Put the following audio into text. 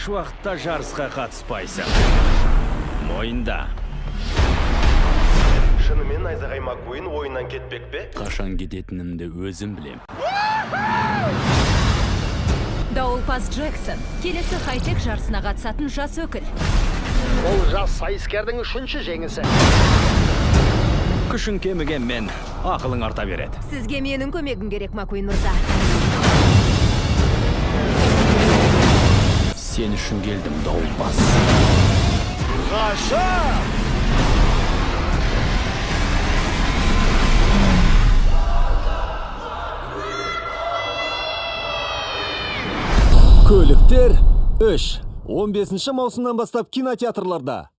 еш уақытта жарысқа қатыспайсың. Мойында. Шынымен Найзағай Маккуин ойыннан кетпек пе? Қашан кететінімді өзім білем. Дауылпаз Джексон, келесі хай-тек жарысына қатысатын жас өкіл. Ол жас сайыскердің үшінші жеңісі. Күшін кеміген мен, ақылың арта береді. Сізге менің көмегім керек, Маккуин мырза. Сен үшін келдім, дауылпаз. Ғашық! Көліктер 3. 15 маусымнан бастап кинотеатрларда.